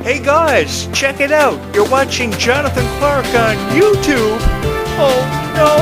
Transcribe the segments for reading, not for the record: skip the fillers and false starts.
Hey guys, check it out. You're watching Jonathan Clarke on YouTube. Oh no!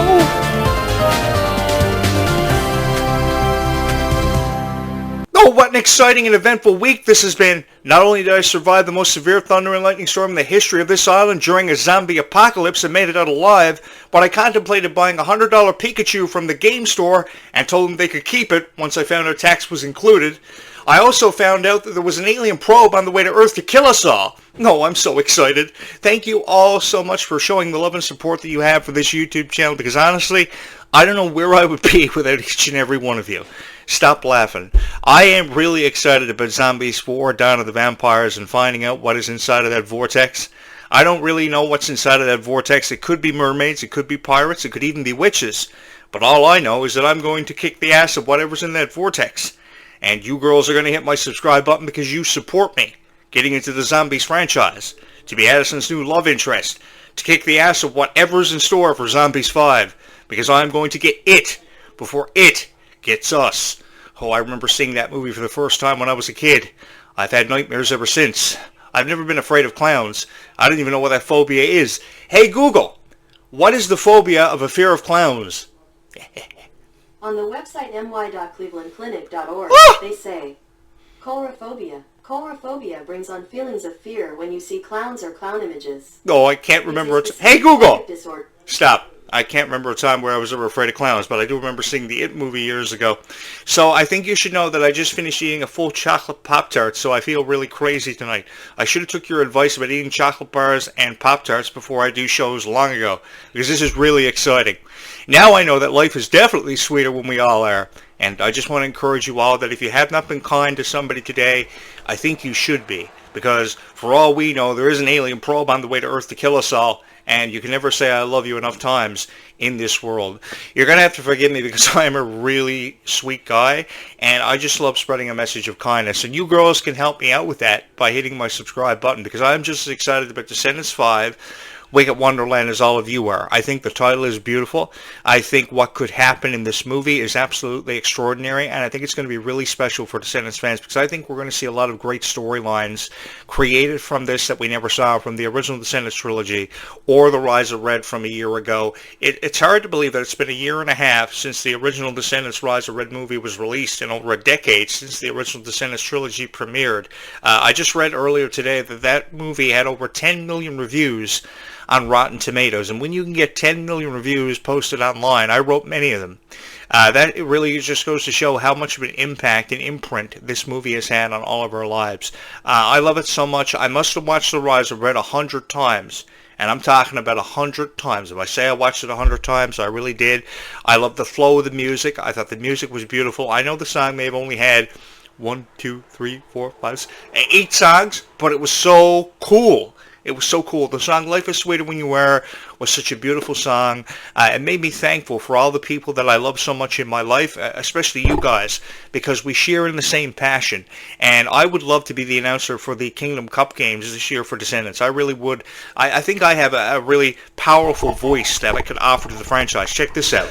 Oh, what an exciting and eventful week this has been. Not only did I survive the most severe thunder and lightning storm in the history of this island during a zombie apocalypse and made it out alive, but I contemplated buying a $100 Pikachu from the game store and told them they could keep it once I found out tax was included. I also found out that there was an alien probe on the way to Earth to kill us all. No, I'm so excited. Thank you all so much for showing the love and support that you have for this YouTube channel, because honestly, I don't know where I would be without each and every one of you. Stop laughing. I am really excited about Zombies 4, Dawn of the Vampires, and finding out what is inside of that vortex. I don't really know what's inside of that vortex. It could be mermaids, it could be pirates, it could even be witches. But all I know is that I'm going to kick the ass of whatever's in that vortex. And you girls are going to hit my subscribe button because you support me getting into the Zombies franchise, to be Addison's new love interest, to kick the ass of whatever's in store for Zombies 5, because I'm going to get it before it gets us. Oh, I remember seeing that movie for the first time when I was a kid. I've had nightmares ever since. I've never been afraid of clowns. I don't even know what that phobia is. Hey Google, what is the phobia of a fear of clowns? On the website my.clevelandclinic.org, they say, coulrophobia. Coulrophobia brings on feelings of fear when you see clowns or clown images. Oh, I can't remember it. Hey Google! Stop. I can't remember a time where I was ever afraid of clowns, but I do remember seeing the It movie years ago. So I think you should know that I just finished eating a full chocolate Pop-Tart, so I feel really crazy tonight. I should have took your advice about eating chocolate bars and Pop-Tarts before I do shows long ago, because this is really exciting. Now I know that life is definitely sweeter when we all are, and I just want to encourage you all that if you have not been kind to somebody today, I think you should be, because for all we know, there is an alien probe on the way to Earth to kill us all, and you can never say I love you enough times in this world. You're going to have to forgive me because I am a really sweet guy, and I just love spreading a message of kindness. And you girls can help me out with that by hitting my subscribe button, because I'm just as excited about Descendants 5, Wake at Wonderland, as all of you are. I think the title is beautiful. I think what could happen in this movie is absolutely extraordinary, and I think it's going to be really special for Descendants fans, because I think we're going to see a lot of great storylines created from this that we never saw from the original Descendants trilogy or The Rise of Red from a year ago. It's hard to believe that it's been a year and a half since the original Descendants Rise of Red movie was released, and over a decade since the original Descendants trilogy premiered. I just read earlier today that that movie had over 10 million reviews on Rotten Tomatoes, and when you can get 10 million reviews posted online, I wrote many of them, that really just goes to show how much of an impact and imprint this movie has had on all of our lives. I love it so much. I must have watched The Rise of Red 100 times, and I'm talking about 100 times. If I say I watched it 100 times, I really did. I love the flow of the music. I thought the music was beautiful. I know the song may have only had 1, 2, 3, 4, 5, 8 songs, but it was so cool. It was so cool. The song Life is Sweeter When You Are was such a beautiful song. It made me thankful for all the people that I love so much in my life, especially you guys, because we share in the same passion. And I would love to be the announcer for the Kingdom Cup games this year for Descendants. I really would. I think I have a really powerful voice that I could offer to the franchise. Check this out.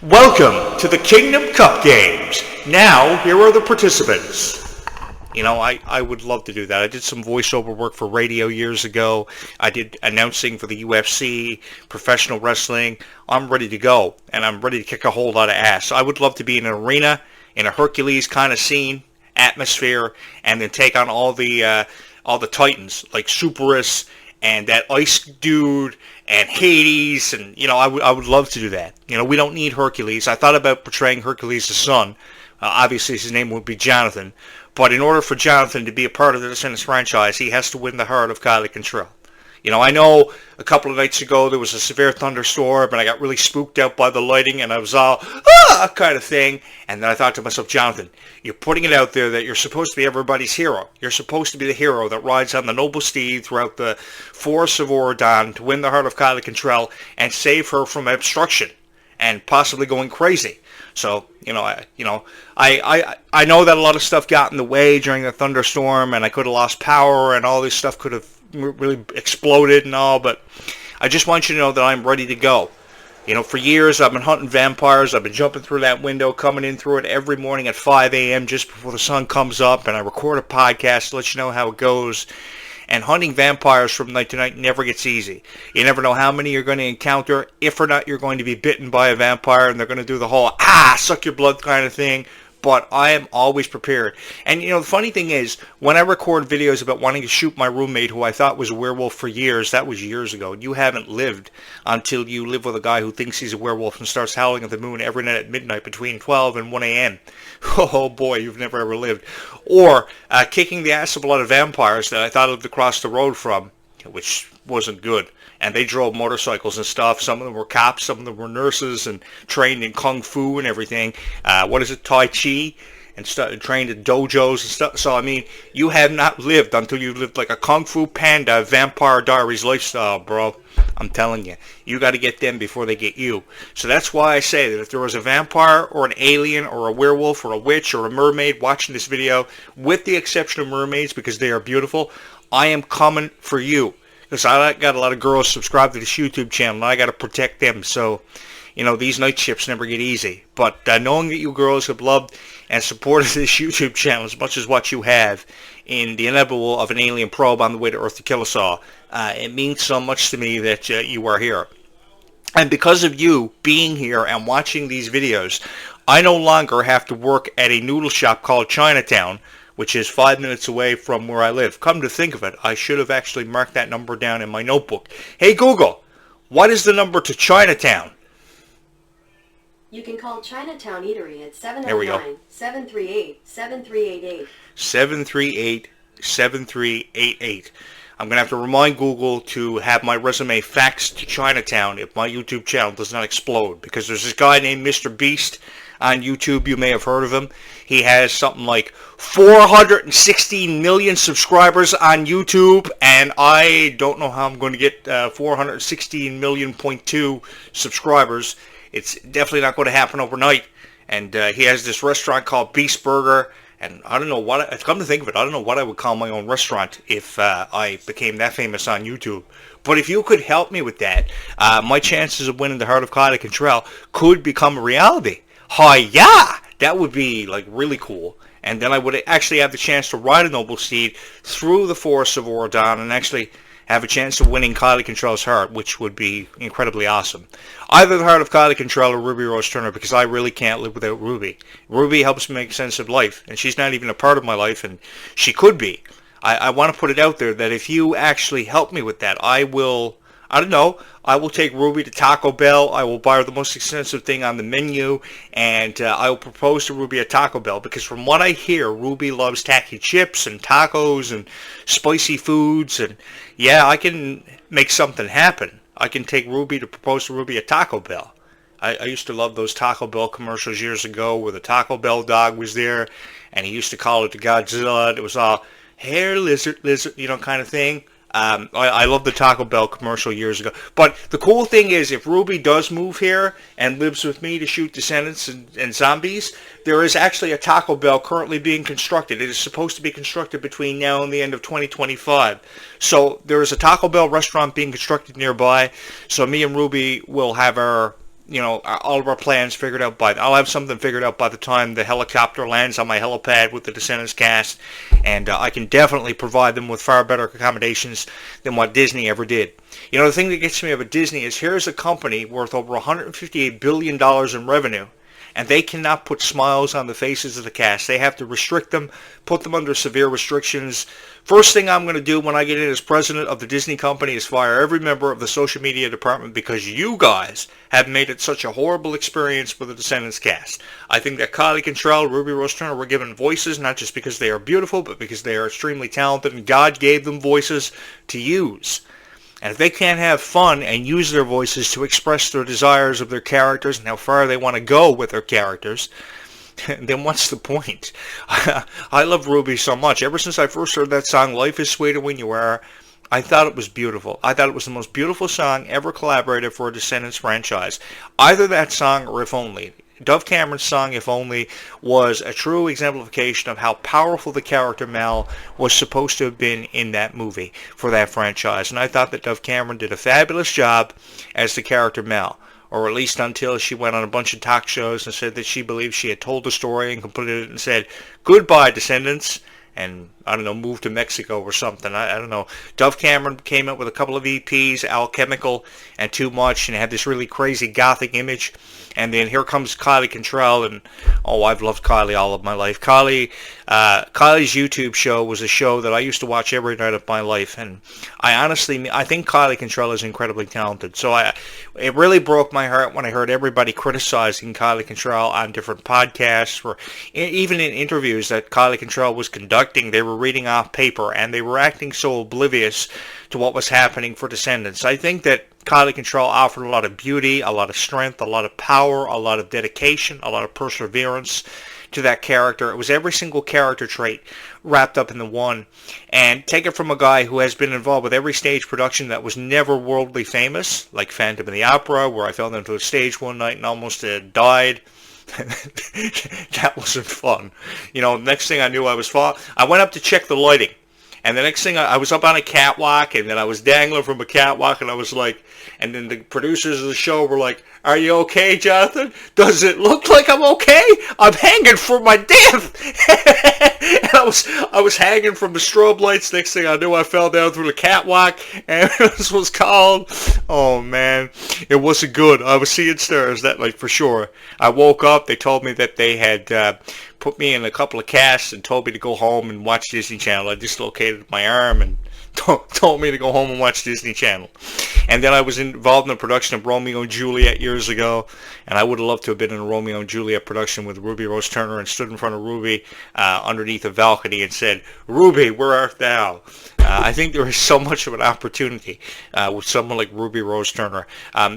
Welcome to the Kingdom Cup games. Now, here are the participants. You know, I would love to do that. I did some voiceover work for radio years ago. I did announcing for the UFC, professional wrestling. I'm ready to go, and I'm ready to kick a whole lot of ass. I would love to be in an arena, in a Hercules kind of scene, atmosphere, and then take on all the titans, like Superus and that ice dude and Hades, and, you know, I would love to do that. You know, we don't need Hercules. I thought about portraying Hercules' son. Obviously, his name would be Jonathan. But in order for Jonathan to be a part of the Descendants franchise, he has to win the heart of Kylie Cantrell. You know, I know a couple of nights ago there was a severe thunderstorm, and I got really spooked out by the lighting, and I was all, kind of thing. And then I thought to myself, Jonathan, you're putting it out there that you're supposed to be everybody's hero. You're supposed to be the hero that rides on the noble steed throughout the forests of Oregon to win the heart of Kylie Cantrell and save her from obstruction and possibly going crazy. So, I know that a lot of stuff got in the way during the thunderstorm, and I could have lost power, and all this stuff could have really exploded and all, but I just want you to know that I'm ready to go. You know, for years I've been hunting vampires. I've been jumping through that window, coming in through it every morning at 5 a.m. just before the sun comes up, and I record a podcast to let you know how it goes. And hunting vampires from night to night never gets easy. You never know how many you're going to encounter, if or not you're going to be bitten by a vampire, and they're going to do the whole, suck your blood kind of thing. But I am always prepared. And, the funny thing is, when I record videos about wanting to shoot my roommate, who I thought was a werewolf for years, that was years ago. You haven't lived until you live with a guy who thinks he's a werewolf and starts howling at the moon every night at midnight between 12 and 1 a.m. Oh, boy, you've never ever lived. Or kicking the ass of a lot of vampires that I thought I lived across the road from, which wasn't good. And they drove motorcycles and stuff. Some of them were cops, some of them were nurses and trained in kung fu and everything. Tai Chi, and trained in dojos and stuff. So, you have not lived until you've lived like a Kung Fu Panda Vampire Diaries lifestyle, bro. I'm telling you. You got to get them before they get you. So that's why I say that if there was a vampire or an alien or a werewolf or a witch or a mermaid watching this video, with the exception of mermaids because they are beautiful, I am coming for you. Because I got a lot of girls subscribed to this YouTube channel, and I got to protect them. So, these night shifts never get easy. But knowing that you girls have loved and supported this YouTube channel as much as what you have in the inevitable of an alien probe on the way to Earth to kill us all, it means so much to me that you are here. And because of you being here and watching these videos, I no longer have to work at a noodle shop called Chinatown, which is 5 minutes away from where I live. Come to think of it, I should have actually marked that number down in my notebook. Hey Google, what is the number to Chinatown? You can call Chinatown Eatery at 709-738-7388. 738-7388. I'm going to have to remind Google to have my resume faxed to Chinatown if my YouTube channel does not explode. Because there's this guy named Mr. Beast on YouTube. You may have heard of him. He has something like 416 million subscribers on YouTube, and I don't know how I'm going to get 416 million point two subscribers. It's definitely not going to happen overnight. And he has this restaurant called Beast Burger, and I don't know what, come to think of it, I don't know what I would call my own restaurant if I became that famous on YouTube. But if you could help me with that, my chances of winning the Heart of Clarke and Trail could become a reality. Hi-ya! That would be like really cool. And then I would actually have the chance to ride a noble steed through the forests of Oradon and actually have a chance of winning Clarke and Trail's heart, which would be incredibly awesome. Either the Heart of Clarke and Trail or Ruby Rose Turner, because I really can't live without Ruby. Ruby helps me make sense of life, and she's not even a part of my life, and she could be. I want to put it out there that if you actually help me with that, I will take Ruby to Taco Bell. I will buy her the most expensive thing on the menu, and I will propose to Ruby at Taco Bell, because from what I hear, Ruby loves tacky chips and tacos and spicy foods, and yeah, I can make something happen. I can take Ruby to propose to Ruby at Taco Bell. I used to love those Taco Bell commercials years ago where the Taco Bell dog was there, and he used to call it the Godzilla. It was all hair lizard, kind of thing. I love the Taco Bell commercial years ago. But the cool thing is, if Ruby does move here and lives with me to shoot Descendants and Zombies, there is actually a Taco Bell currently being constructed. It is supposed to be constructed between now and the end of 2025. So there is a Taco Bell restaurant being constructed nearby. So me and Ruby will have our all of our plans figured out I'll have something figured out by the time the helicopter lands on my helipad with the Descendants cast, and I can definitely provide them with far better accommodations than what Disney ever did. The thing that gets me about Disney is here's a company worth over $158 billion in revenue, and they cannot put smiles on the faces of the cast. They have to restrict them, put them under severe restrictions. First thing I'm going to do when I get in as president of the Disney company is fire every member of the social media department, because you guys have made it such a horrible experience for the Descendants cast. I think that Clarke and Trail, Ruby Rose Turner were given voices, not just because they are beautiful, but because they are extremely talented, and God gave them voices to use. And if they can't have fun and use their voices to express their desires of their characters and how far they want to go with their characters, then what's the point? I love Ruby so much. Ever since I first heard that song, Life is Sweeter When You Are, I thought it was beautiful. I thought it was the most beautiful song ever collaborated for a Descendants franchise. Either that song or If Only. Dove Cameron's song, If Only, was a true exemplification of how powerful the character Mal was supposed to have been in that movie for that franchise. And I thought that Dove Cameron did a fabulous job as the character Mal. Or at least until she went on a bunch of talk shows and said that she believed she had told the story and completed it and said, "Goodbye, Descendants." and I don't know, moved to Mexico or something. I don't know. Dove Cameron came up with a couple of EPs, Alchemical and Too Much, and had this really crazy gothic image. And then here comes Kylie Cantrell, and oh, I've loved Kylie all of my life. Kylie's YouTube show was a show that I used to watch every night of my life, and I think Kylie Cantrell is incredibly talented. So it really broke my heart when I heard everybody criticizing Kylie Cantrell on different podcasts, or even in interviews that Kylie Cantrell was conducting. They were reading off paper, and they were acting so oblivious to what was happening for Descendants. I think that Kylie Cantrell offered a lot of beauty, a lot of strength, a lot of power, a lot of dedication, a lot of perseverance to that character. It was every single character trait wrapped up in the one. And take it from a guy who has been involved with every stage production that was never worldly famous, like Phantom of the Opera, where I fell into a stage one night and almost died. That wasn't fun. You know, next thing I knew, I went up to check the lighting. And the next thing, I was up on a catwalk, and then I was dangling from a catwalk, and I was like, and then the producers of the show were like, "Are you okay, Jonathan? Does it look like I'm okay? I'm hanging from my death." And I was hanging from the strobe lights. Next thing I knew, I fell down through the catwalk, and this was called, oh man, it wasn't good. I was seeing stars that night for sure. I woke up, they told me that they had put me in a couple of casts and told me to go home and watch Disney Channel. I dislocated my arm and told me to go home and watch Disney Channel. And then I was involved in the production of Romeo and Juliet years ago, and I would have loved to have been in a Romeo and Juliet production with Ruby Rose Turner and stood in front of Ruby underneath a balcony and said, "Ruby, where art thou?" I think there is so much of an opportunity with someone like Ruby Rose Turner.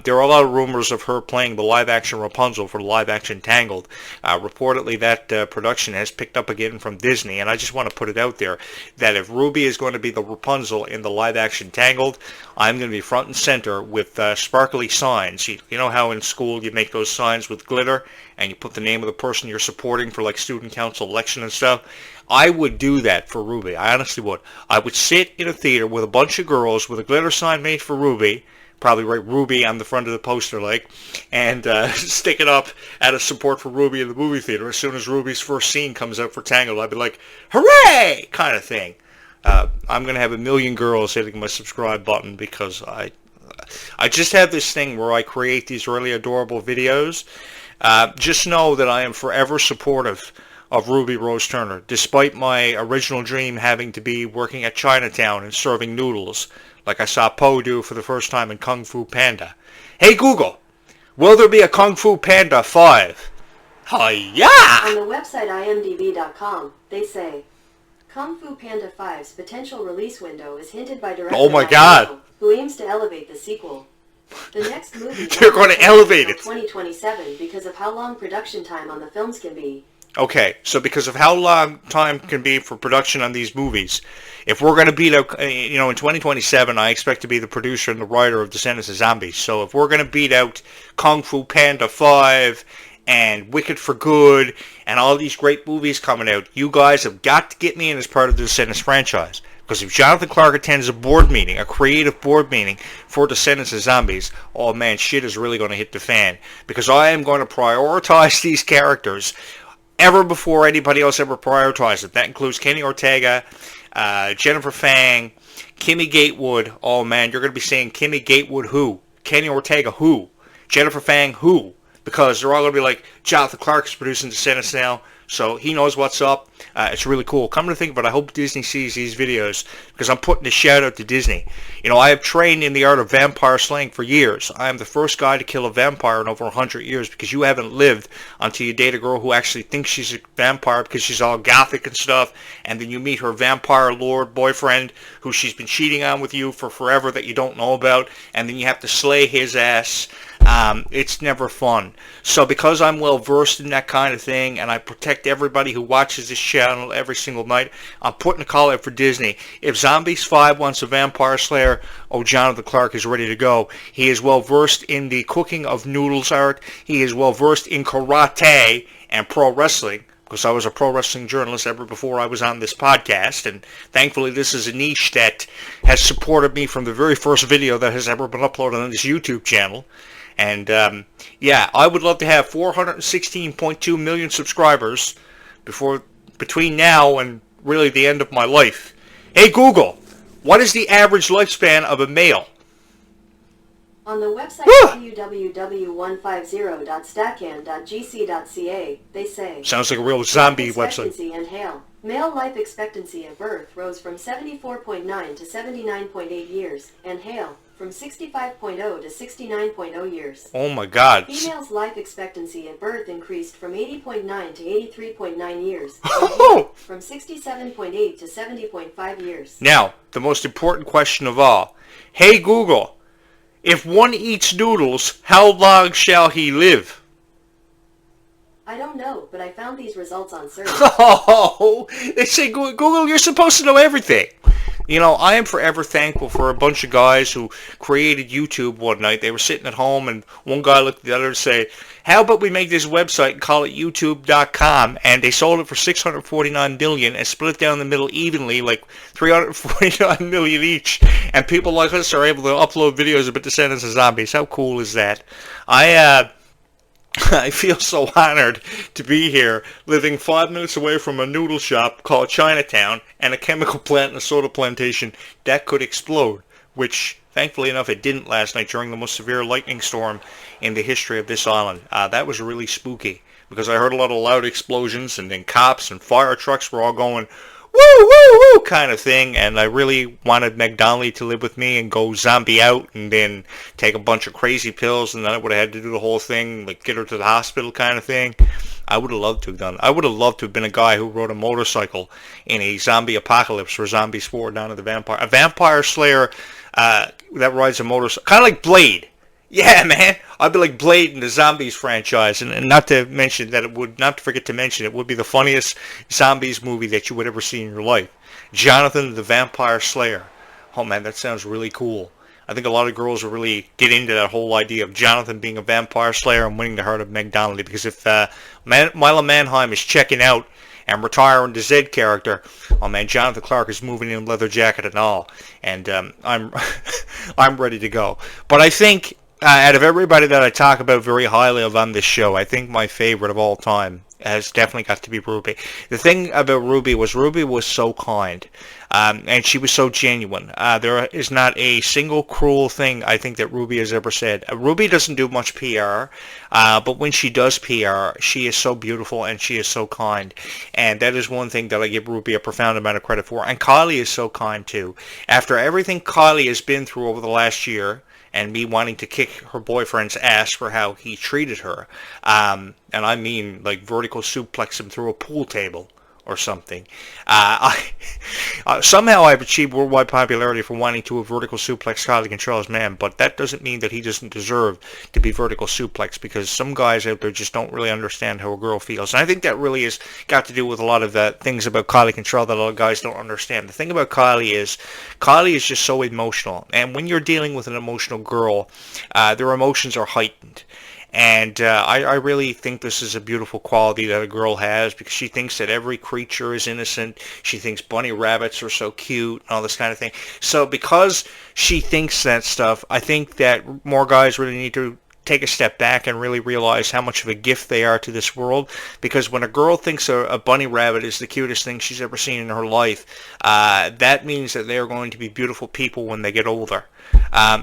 There are a lot of rumors of her playing the live-action Rapunzel for the live-action Tangled. Reportedly, that production has picked up again from Disney, and I just want to put it out there that if Ruby is going to be the Rapunzel in the live-action Tangled, I'm going to be front and center with sparkly signs. You know how in school you make those signs with glitter, and you put the name of the person you're supporting for like student council election and stuff? I would do that for Ruby. I honestly would. I would sit in a theater with a bunch of girls with a glitter sign made for Ruby, probably write Ruby on the front of the poster, like, and stick it up out of support for Ruby in the movie theater. As soon as Ruby's first scene comes out for Tangled, I'd be like, hooray, kind of thing. I'm going to have 1 million girls hitting my subscribe button because I just have this thing where I create these really adorable videos. Just know that I am forever supportive of Ruby Rose Turner, despite my original dream having to be working at Chinatown and serving noodles, like I saw Poe do for the first time in Kung Fu Panda. Hey Google, will there be a Kung Fu Panda 5? Hi-ya! On the website imdb.com, they say, Kung Fu Panda 5's potential release window is hinted by director Oh my God, who aims to elevate the sequel. The next movie they're going to elevate it. 2027 because of how long production time on the films can be. Okay, so because of how long time can be for production on these movies, if we're going to beat out, in 2027, I expect to be the producer and the writer of Descendants of Zombies. So if we're going to beat out Kung Fu Panda 5 and Wicked for Good and all these great movies coming out, you guys have got to get me in as part of the Descendants franchise. Because if Jonathan Clarke attends a board meeting, a creative board meeting for Descendants of Zombies, oh man, shit is really going to hit the fan. Because I am going to prioritize these characters ever before anybody else ever prioritized it. That includes Kenny Ortega, Jennifer Fang, Kimmy Gatewood. Oh man, you're going to be saying Kimmy Gatewood who? Kenny Ortega who? Jennifer Fang who? Because they're all going to be like, Jonathan Clarke's producing Descendants now, so he knows what's up. It's really cool. Come to think of it, I hope Disney sees these videos because I'm putting a shout out to Disney. I have trained in the art of vampire slaying for years. I am the first guy to kill a vampire in over 100 years because you haven't lived until you date a girl who actually thinks she's a vampire because she's all gothic and stuff, and then you meet her vampire lord boyfriend who she's been cheating on with you for forever that you don't know about, and then you have to slay his ass. It's never fun. So because I'm well versed in that kind of thing and I protect everybody who watches this channel every single night, I'm putting a call out for Disney. If Zombies 5 wants a vampire slayer, Jonathan Clarke is ready to go. He is well versed in the cooking of noodles art. He is well versed in karate and pro wrestling, because I was a pro wrestling journalist ever before I was on this podcast, and thankfully this is a niche that has supported me from the very first video that has ever been uploaded on this YouTube channel. And yeah, I would love to have 416.2 million subscribers between now and really the end of my life. Hey Google, what is the average lifespan of a male? On the website www.150.stacan.gc.ca, they say... Sounds like a real zombie life website. expectancy and Hale. Male life expectancy at birth rose from 74.9 to 79.8 years, and Hale from 65.0 to 69.0 years. Oh my God. Female's life expectancy at birth increased from 80.9 to 83.9 years, and Oh! Hale from 67.8 to 70.5 years. Now, the most important question of all. Hey Google, if one eats noodles, how long shall he live? I don't know, but I found these results on search. Oh, they say, Google, you're supposed to know everything. You know, I am forever thankful for a bunch of guys who created YouTube one night. They were sitting at home, and one guy looked at the other and said, how about we make this website and call it youtube.com? And they sold it for $649 million and split it down the middle evenly, like $349 million each. And people like us are able to upload videos about Descendants of Zombies. How cool is that? I feel so honored to be here, living 5 minutes away from a noodle shop called Chinatown and a chemical plant and a soda plantation that could explode, which, thankfully enough, it didn't last night during the most severe lightning storm in the history of this island. That was really spooky, because I heard a lot of loud explosions, and then cops and fire trucks were all going, woo, woo, woo, kind of thing, and I really wanted Meg Donnelly to live with me and go zombie out and then take a bunch of crazy pills, and then I would have had to do the whole thing, like get her to the hospital kind of thing. I would have loved to have done. I would have loved to have been a guy who rode a motorcycle in a zombie apocalypse where zombies swore down to the vampire. A vampire slayer that rides a motorcycle, kind of like Blade. Yeah, man, I'd be like Blade in the Zombies franchise, and not to mention that not to forget to mention, it would be the funniest zombies movie that you would ever see in your life. Jonathan the Vampire Slayer. Oh man, that sounds really cool. I think a lot of girls will really get into that whole idea of Jonathan being a vampire slayer and winning the heart of Meg Donnelly, because if Mila Manheim is checking out and retiring the Zed character, oh man, Jonathan Clarke is moving in leather jacket and all, and I'm I'm ready to go. But I think out of everybody that I talk about very highly of on this show, I think my favorite of all time has definitely got to be Ruby. The thing about Ruby was so kind, and she was so genuine. There is not a single cruel thing I think that Ruby has ever said. Ruby doesn't do much PR, but when she does PR, she is so beautiful and she is so kind. And that is one thing that I give Ruby a profound amount of credit for. And Kylie is so kind too. After everything Kylie has been through over the last year, and me wanting to kick her boyfriend's ass for how he treated her. And I mean, like, vertical suplex him through a pool table or something. Somehow I've achieved worldwide popularity for wanting to vertical suplex Kylie Control's man, but that doesn't mean that he doesn't deserve to be vertical suplex, because some guys out there just don't really understand how a girl feels. And I think that really has got to do with a lot of things about Kylie Control that a lot of guys don't understand. The thing about Kylie is just so emotional, and when you're dealing with an emotional girl, their emotions are heightened. And I really think this is a beautiful quality that a girl has, because she thinks that every creature is innocent. She thinks bunny rabbits are so cute and all this kind of thing. So because she thinks that stuff, I think that more guys really need to take a step back and really realize how much of a gift they are to this world. Because when a girl thinks a bunny rabbit is the cutest thing she's ever seen in her life, that means that they are going to be beautiful people when they get older.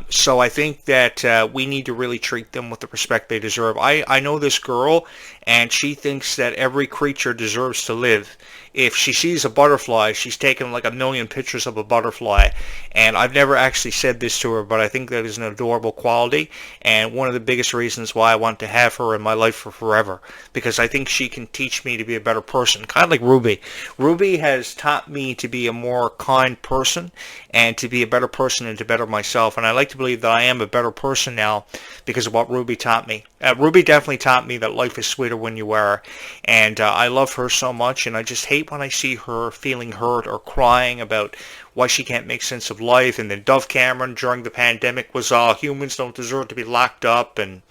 So I think that we need to really treat them with the respect they deserve. I know this girl, and she thinks that every creature deserves to live. If she sees a butterfly, she's taken like 1 million pictures of a butterfly. And I've never actually said this to her, but I think that is an adorable quality, and one of the biggest reasons why I want to have her in my life for forever, because I think she can teach me to be a better person, kind of like Ruby. Ruby has taught me to be a more kind person and to be a better person and to better myself, and I like to believe that I am a better person now because of what Ruby taught me. Ruby definitely taught me that life is sweeter when you are, and I love her so much, and I just hate when I see her feeling hurt or crying about why she can't make sense of life. And then Dove Cameron during the pandemic was all humans don't deserve to be locked up, and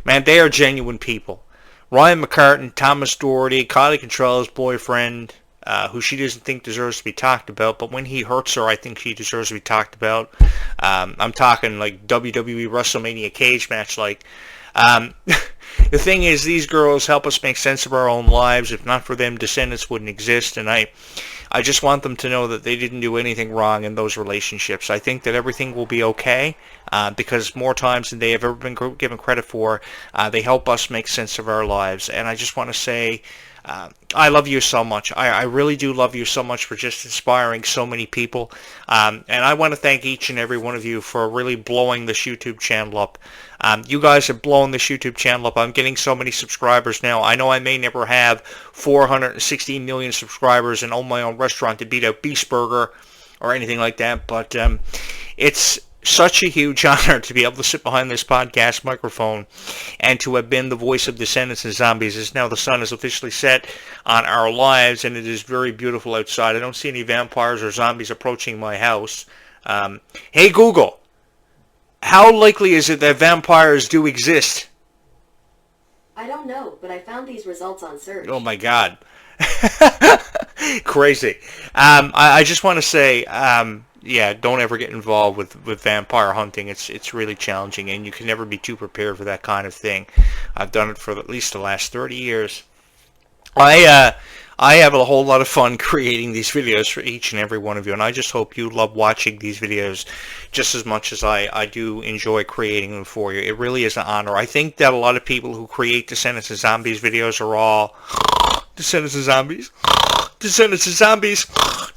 man, they are genuine people. Ryan McCartan, Thomas Doherty, Kylie Control's boyfriend, who she doesn't think deserves to be talked about, but when he hurts her, I think she deserves to be talked about. I'm talking like WWE WrestleMania cage match like. The thing is, these girls help us make sense of our own lives. If not for them, Descendants wouldn't exist, and I I just want them to know that they didn't do anything wrong in those relationships. I think that everything will be okay because more times than they have ever been given credit for, they help us make sense of our lives. And I just want to say, I love you so much. I really do love you so much for just inspiring so many people. And I want to thank each and every one of you for really blowing this YouTube channel up. You guys have blown this YouTube channel up. I'm getting so many subscribers now. I know I may never have 460 million subscribers and own my own restaurant to beat out Beast Burger or anything like that, but it's such a huge honor to be able to sit behind this podcast microphone and to have been the voice of Descendants and Zombies. As now the sun is officially set on our lives, and it is very beautiful outside. I don't see any vampires or zombies approaching my house. Hey Google, how likely is it that vampires do exist? I don't know, but I found these results on search. Oh my God. Crazy. I just want to say, yeah, don't ever get involved with vampire hunting. It's really challenging, and you can never be too prepared for that kind of thing. I've done it for at least the last 30 years. I have a whole lot of fun creating these videos for each and every one of you, and I just hope you love watching these videos just as much as I do enjoy creating them for you. It really is an honor. I think that a lot of people who create Descendants and Zombies videos are all Descendants and Zombies, Descendants and Zombies,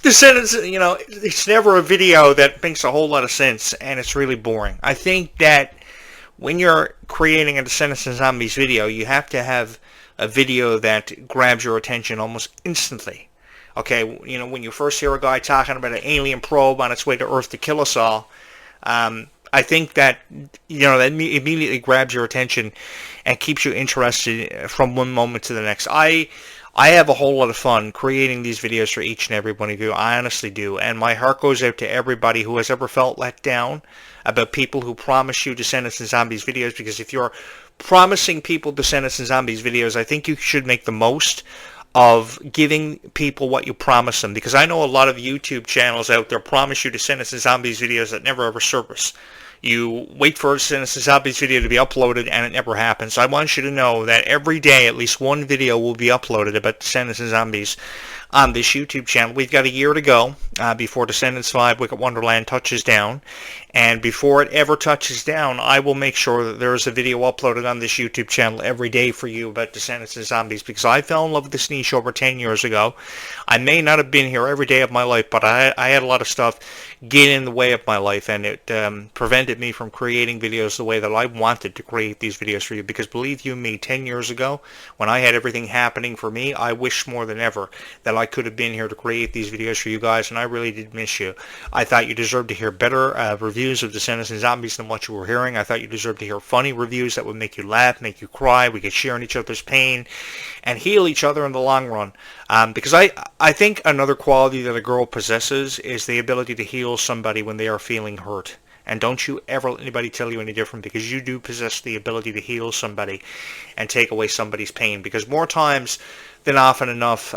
Descendants, you know, it's never a video that makes a whole lot of sense, and it's really boring. I think that when you're creating a Descendants and Zombies video, you have to have a video that grabs your attention almost instantly. Okay, you know, when you first hear a guy talking about an alien probe on its way to Earth to kill us all, I think that, you know, that immediately grabs your attention and keeps you interested from one moment to the next. I have a whole lot of fun creating these videos for each and every one of you. I honestly do. And my heart goes out to everybody who has ever felt let down about people who promise you Descendants and Zombies videos, because if you're promising people Descendants and Zombies videos, I think you should make the most of giving people what you promise them, because I know a lot of YouTube channels out there promise you Descendants and Zombies videos that never ever surface. You wait for a Descendants and Zombies video to be uploaded and it never happens. I want you to know that every day at least one video will be uploaded about Descendants and Zombies on this YouTube channel. We've got a year to go before Descendants 5 Wicked Wonderland touches down. And before it ever touches down, I will make sure that there is a video uploaded on this YouTube channel every day for you about Descendants and Zombies, because I fell in love with this niche over 10 years ago. I may not have been here every day of my life, but I had a lot of stuff get in the way of my life, and it prevented me from creating videos the way that I wanted to create these videos for you. Because believe you me, 10 years ago, when I had everything happening for me, I wish more than ever that I could have been here to create these videos for you guys, and I really did miss you. I thought you deserved to hear better reviews of Descendants and Zombies than what you were hearing. I thought you deserved to hear funny reviews that would make you laugh, make you cry. We could share in each other's pain and heal each other in the long run. Because I think another quality that a girl possesses is the ability to heal somebody when they are feeling hurt. And don't you ever let anybody tell you any different, because you do possess the ability to heal somebody and take away somebody's pain. Because more times than often enough,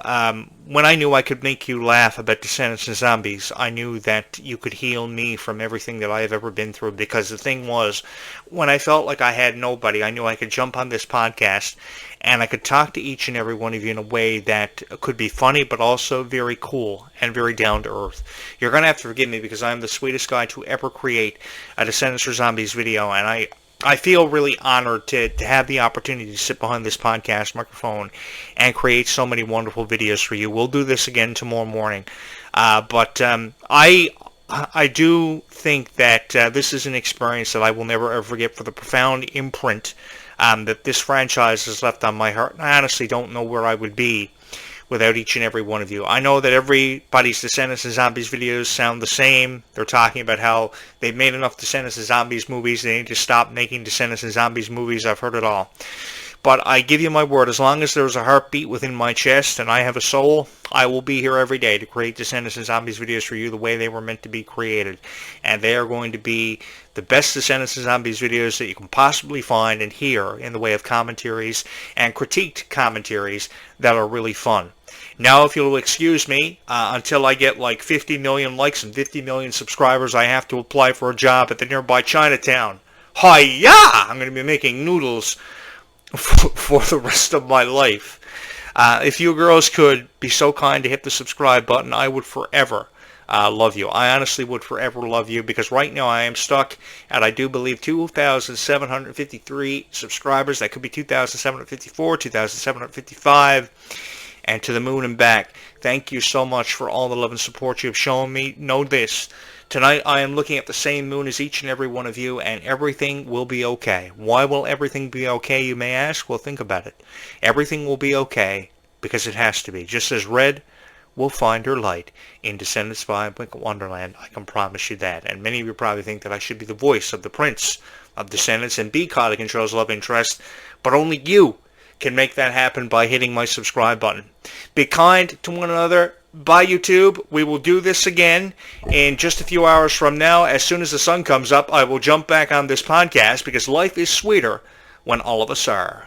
when I knew I could make you laugh about Descendants and Zombies, I knew that you could heal me from everything that I have ever been through. Because the thing was, when I felt like I had nobody, I knew I could jump on this podcast and I could talk to each and every one of you in a way that could be funny, but also very cool and very down to earth. You're going to have to forgive me, because I'm the sweetest guy to ever create a Descendants or Zombies video, and I feel really honored to have the opportunity to sit behind this podcast microphone and create so many wonderful videos for you. We'll do this again tomorrow morning. But I do think that this is an experience that I will never ever forget for the profound imprint that this franchise has left on my heart. And I honestly don't know where I would be without each and every one of you. I know that everybody's Descendants and Zombies videos sound the same. They're talking about how they've made enough Descendants and Zombies movies, they need to stop making Descendants and Zombies movies. I've heard it all. But I give you my word, as long as there's a heartbeat within my chest and I have a soul, I will be here every day to create Descendants and Zombies videos for you the way they were meant to be created. And they are going to be the best Descendants and Zombies videos that you can possibly find and hear in the way of commentaries and critiqued commentaries that are really fun. Now, if you'll excuse me, until I get like 50 million likes and 50 million subscribers, I have to apply for a job at the nearby Chinatown. Hi-ya! I'm going to be making noodles for the rest of my life. If you girls could be so kind to hit the subscribe button, I would forever love you. I honestly would forever love you, because right now I am stuck at, I do believe, 2,753 subscribers. That could be 2,754, 2,755, and to the moon and back. Thank you so much for all the love and support you have shown me. Know this. Tonight I am looking at the same moon as each and every one of you, and everything will be okay. Why will everything be okay, you may ask? Well, think about it. Everything will be okay because it has to be. Just as Red will find her light in Descendants by Wonderland, I can promise you that. And many of you probably think that I should be the voice of the Prince of Descendants and be Kali Control's love interest, but only you can make that happen by hitting my subscribe button. Be kind to one another. Bye, YouTube. We will do this again in just a few hours from now. As soon as the sun comes up, I will jump back on this podcast, because life is sweeter when all of us are.